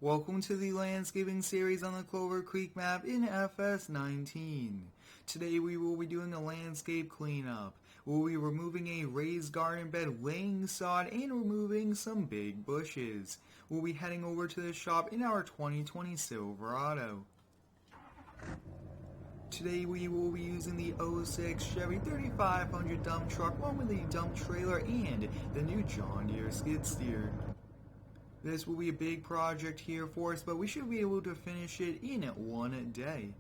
Welcome to the landscaping series on the Clover Creek map in FS19. Today we will be doing a landscape cleanup. We'll be removing a raised garden bed, laying sod, and removing some big bushes. We'll be heading over to the shop in our 2020 Silverado. Today we will be using the '06 Chevy 3500 dump truck along with the dump trailer and the new John Deere Skidsteer. This will be a big project here for us, but we should be able to finish it in one day.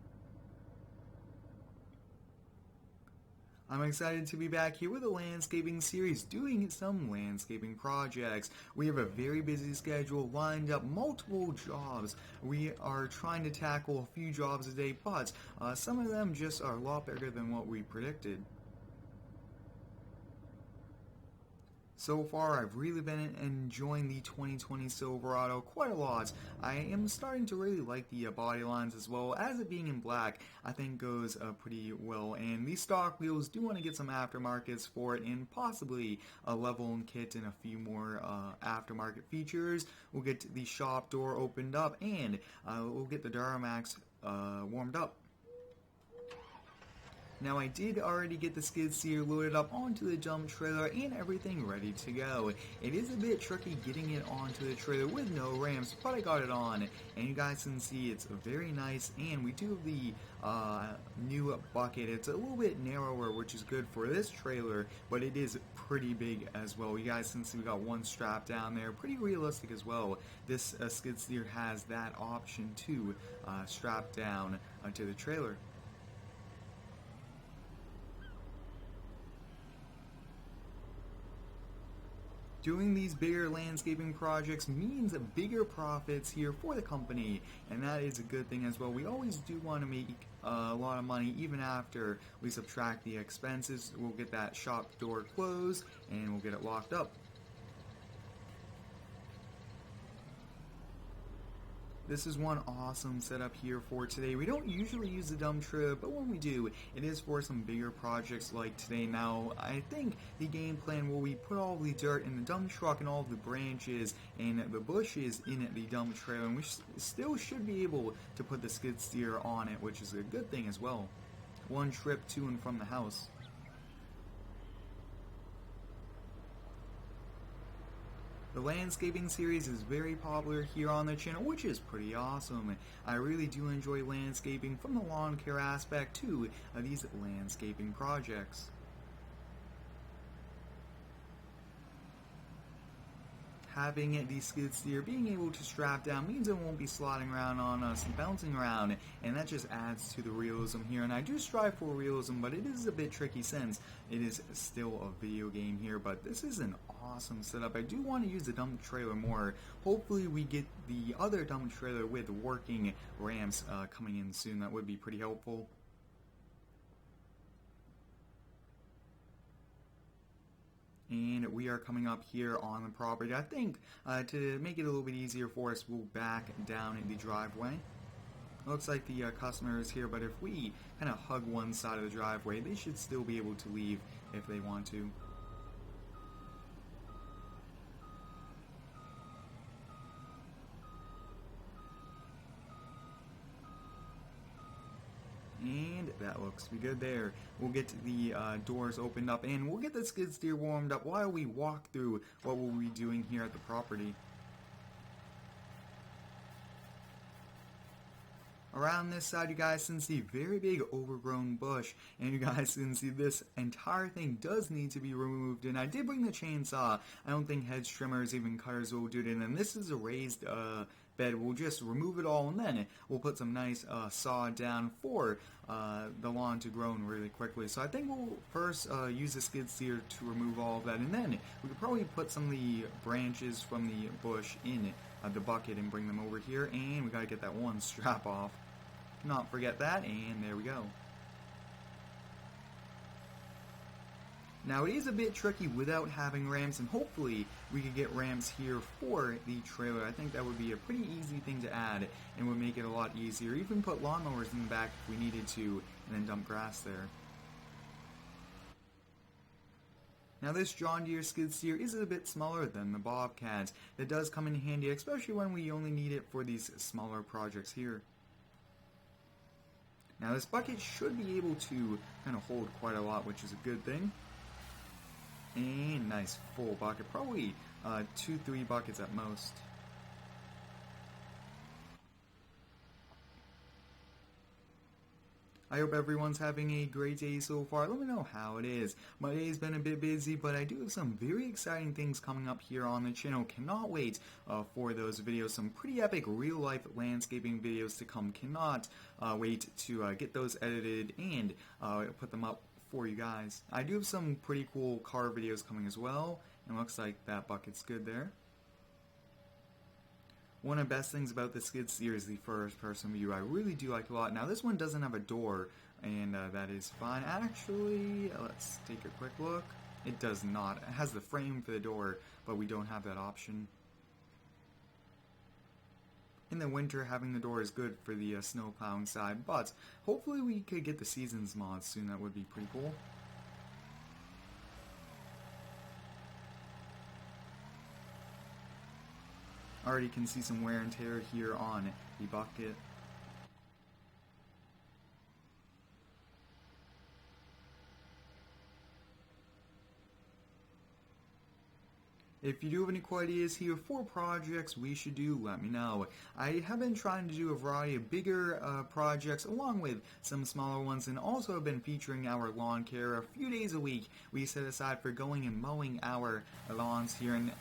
I'm excited to be back here with a landscaping series, doing some landscaping projects. We have a very busy schedule, lined up multiple jobs. We are trying to tackle a few jobs a day, but some of them just are a lot bigger than what we predicted. So far, I've really been enjoying the 2020 Silverado quite a lot. I am starting to really like the body lines as well, as it being in black I think goes pretty well. And these stock wheels do want to get some aftermarkets for it, and possibly a leveling kit and a few more aftermarket features. We'll get the shop door opened up, and we'll get the Duramax warmed up. Now I did already get the skid steer loaded up onto the dump trailer and everything ready to go. It is a bit tricky getting it onto the trailer with no ramps, but I got it on, and you guys can see it's very nice. And we do have the new bucket. It's a little bit narrower, which is good for this trailer, but it is pretty big as well. You guys can see we got one strap down there, pretty realistic as well. This skid steer has that option to strap down to the trailer. Doing these bigger landscaping projects means bigger profits here for the company, and that is a good thing as well. We always do want to make a lot of money even after we subtract the expenses. We'll get that shop door closed and we'll get it locked up. This is one awesome setup here for today. We don't usually use the dump trailer, but when we do, it is for some bigger projects like today. Now, I think the game plan will be put all the dirt in the dump truck and all the branches and the bushes in the dump trailer, and we still should be able to put the skid steer on it, which is a good thing as well. One trip to and from the house. The landscaping series is very popular here on the channel, which is pretty awesome. I really do enjoy landscaping, from the lawn care aspect to these landscaping projects. Having the skid steer being able to strap down means it won't be sliding around on us and bouncing around, and that just adds to the realism here. And I do strive for realism, but it is a bit tricky since it is still a video game here. But this is an awesome setup. I do want to use the dump trailer more. Hopefully we get the other dump trailer with working ramps coming in soon. That would be pretty helpful. And we are coming up here on the property. I think to make it a little bit easier for us, we'll back down in the driveway. Looks like the customer is here, but if we kind of hug one side of the driveway, they should still be able to leave if they want to. And that looks to be good there. We'll get the doors opened up, and we'll get the skid steer warmed up while we walk through what we'll be doing here at the property. Around this side, you guys can see very big overgrown bush, and you guys can see this entire thing does need to be removed. And I did bring the chainsaw. I don't think hedge trimmers, even cutters, will do it. And this is a raised bed. We'll just remove it all, and then we'll put some nice sod down for the lawn to grow really quickly. So I think we'll first use the skid steer to remove all of that, and then we could probably put some of the branches from the bush in the bucket and bring them over here. And we got to get that one strap off. Not forget that, and there we go. Now it is a bit tricky without having ramps, and hopefully we could get ramps here for the trailer. I think that would be a pretty easy thing to add and would make it a lot easier. Even put lawnmowers in the back if we needed to, and then dump grass there. Now this John Deere skid steer is a bit smaller than the Bobcat. It does come in handy, especially when we only need it for these smaller projects here. Now this bucket should be able to kind of hold quite a lot, which is a good thing. And nice full bucket, probably 2-3 buckets at most. I hope everyone's having a great day so far. Let me know how it is. My day's been a bit busy, but I do have some very exciting things coming up here on the channel. Cannot wait for those videos. Some pretty epic real-life landscaping videos to come. Cannot wait to get those edited and put them up for you guys. I do have some pretty cool car videos coming as well, and looks like that bucket's good there. One of the best things about the skid steer is the first person view. I really do like it a lot. Now this one doesn't have a door, and that is fine. Actually, let's take a quick look. It does not. It has the frame for the door, but we don't have that option. In the winter, having the door is good for the snow plowing side, but hopefully we could get the seasons mod soon. That would be pretty cool. Already can see some wear and tear here on the bucket. If you do have any cool ideas here for projects we should do, let me know. I have been trying to do a variety of bigger projects along with some smaller ones, and also have been featuring our lawn care a few days a week. We set aside for going and mowing our lawns here, and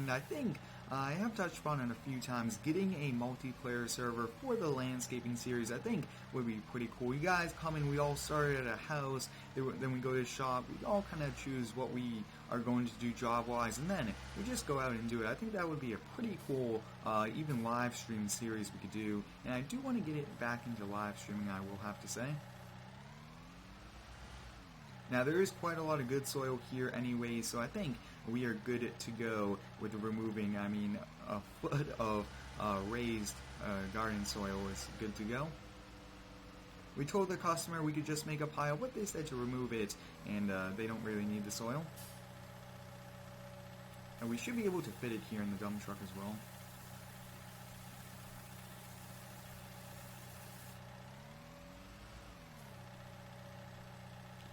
I think I have touched upon it a few times. Getting a multiplayer server for the landscaping series I think would be pretty cool. You guys come in, we all started at a house, then we go to the shop, we all kind of choose what we are going to do job-wise, and then we just go out and do it. I think that would be a pretty cool, even live stream series we could do, and I do want to get it back into live streaming, I will have to say. Now there is quite a lot of good soil here anyway, so I think we are good to go with removing, a foot of raised garden soil is good to go. We told the customer we could just make a pile, but they said to remove it, and they don't really need the soil. And we should be able to fit it here in the dump truck as well.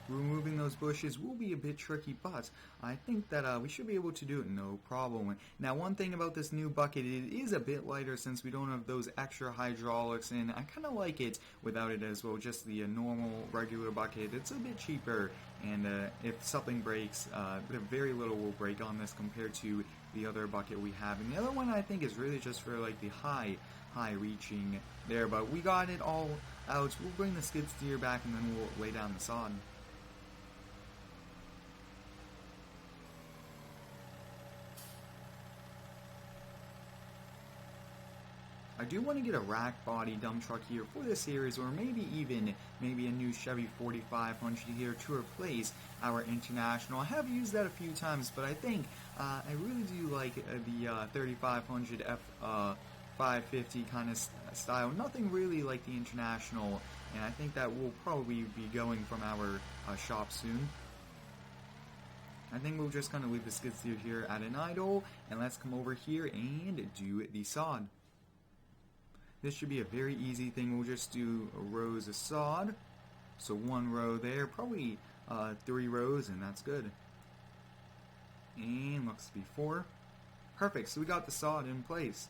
Removing those bushes will be a bit tricky, but I think that we should be able to do it no problem. Now, one thing about this new bucket, it is a bit lighter since we don't have those extra hydraulics, and I kind of like it without it as well. Just the normal, regular bucket, it's a bit cheaper, and if something breaks, very little will break on this compared to the other bucket we have. And the other one I think is really just for like the high reaching there, but we got it all out. We'll bring the skid steer back, and then we'll lay down the sod. I do want to get a rack body dump truck here for this series, or maybe a new Chevy 4500 here to replace our International. I have used that a few times, but I think I really do like the 3500 F550 kind of style. Nothing really like the International, and I think that will probably be going from our shop soon. I think we'll just kind of leave the skid steer here at an idle, and let's come over here and do the sod. This should be a very easy thing. We'll just do rows of sod. So one row there, probably 3 rows, and that's good. And looks to be 4. Perfect, so we got the sod in place.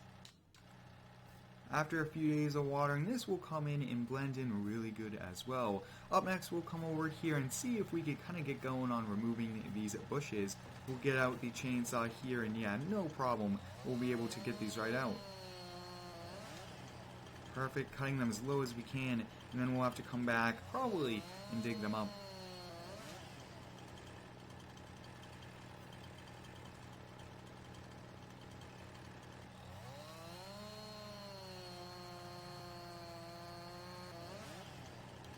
After a few days of watering, this will come in and blend in really good as well. Up next, we'll come over here and see if we could kind of get going on removing these bushes. We'll get out the chainsaw here, and yeah, no problem. We'll be able to get these right out. Perfect, cutting them as low as we can, and then we'll have to come back, probably, and dig them up.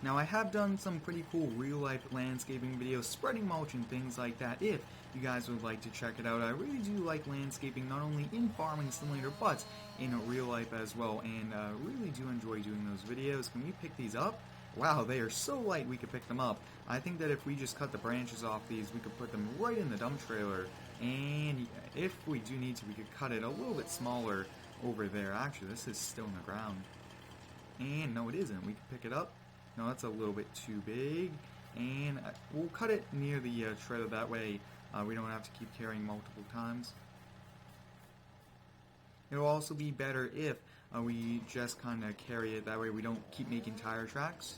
Now, I have done some pretty cool real-life landscaping videos, spreading mulch and things like that, if you guys would like to check it out. I really do like landscaping, not only in Farming Simulator, but in real life as well, and really do enjoy doing those videos. Can we pick these up? Wow, they are so light we could pick them up. I think that if we just cut the branches off these, we could put them right in the dump trailer. And if we do need to, we could cut it a little bit smaller over there. Actually, this is still in the ground. And no, it isn't. We can pick it up. No, that's a little bit too big. And we'll cut it near the trailer. That way we don't have to keep carrying multiple times. It'll also be better if we just kind of carry it. That way we don't keep making tire tracks.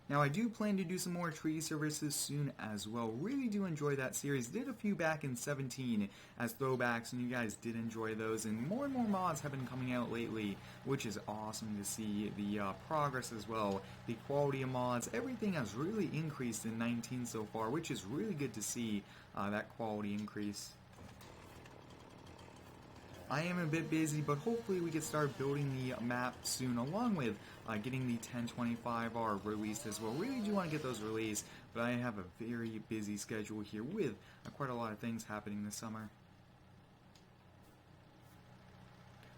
Now I do plan to do some more tree services soon as well. Really do enjoy that series. Did a few back in 17 as throwbacks, and you guys did enjoy those. And more mods have been coming out lately, which is awesome to see. The progress as well, the quality of mods, everything has really increased in 19 so far, which is really good to see that quality increase. I am a bit busy, but hopefully we can start building the map soon, along with getting the 1025R released as well. Really do want to get those released, but I have a very busy schedule here with quite a lot of things happening this summer.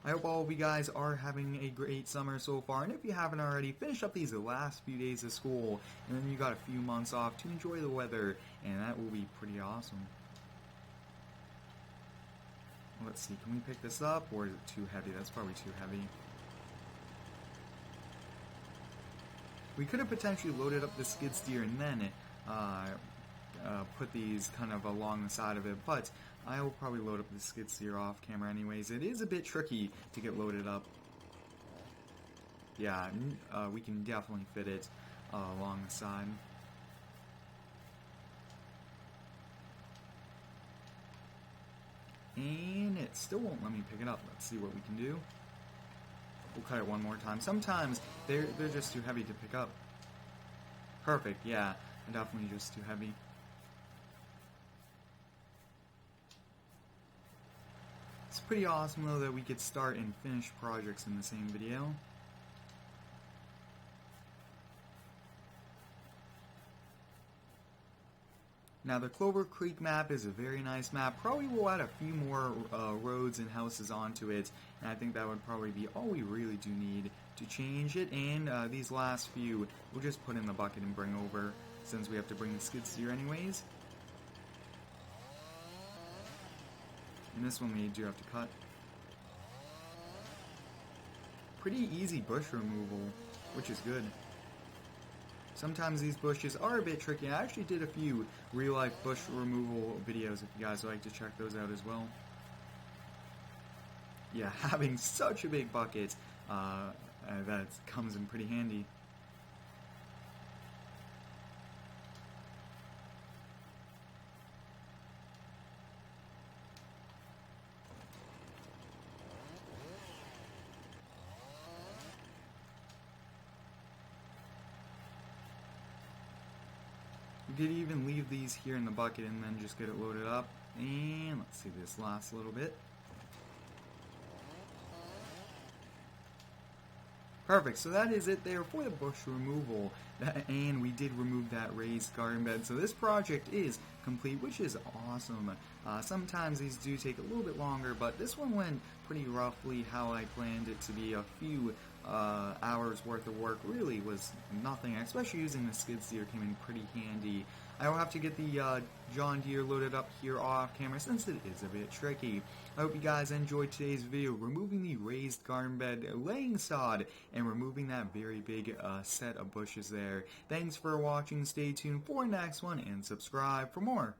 I hope all of you guys are having a great summer so far, and if you haven't already, finish up these last few days of school, and then you got a few months off to enjoy the weather, and that will be pretty awesome. Let's see, can we pick this up, or is it too heavy? That's probably too heavy. We could have potentially loaded up the skid steer and then put these kind of along the side of it, but I will probably load up the skid steer off camera anyways. It is a bit tricky to get loaded up. Yeah, we can definitely fit it along the side. And it still won't let me pick it up. Let's see what we can do. We'll cut it one more time. Sometimes they're just too heavy to pick up. Perfect, yeah. Definitely just too heavy. It's pretty awesome though that we could start and finish projects in the same video. Now the Clover Creek map is a very nice map. Probably will add a few more roads and houses onto it, and I think that would probably be all we really do need to change it. And these last few we'll just put in the bucket and bring over, since we have to bring the skid steer anyways. And this one we do have to cut. Pretty easy bush removal, which is good. Sometimes these bushes are a bit tricky. I actually did a few real-life bush removal videos if you guys would like to check those out as well. Yeah, having such a big bucket, that comes in pretty handy. We could even leave these here in the bucket and then just get it loaded up. And let's see this last little bit. Perfect, so that is it there for the bush removal, and we did remove that raised garden bed, so this project is complete, which is awesome. Sometimes these do take a little bit longer, but this one went pretty roughly how I planned it to be. A few hours worth of work really was nothing, especially using the skid steer came in pretty handy. I will have to get the John Deere loaded up here off camera since it is a bit tricky. I hope you guys enjoyed today's video, removing the raised garden bed, laying sod, and removing that very big set of bushes there. Thanks for watching, stay tuned for the next one, and subscribe for more.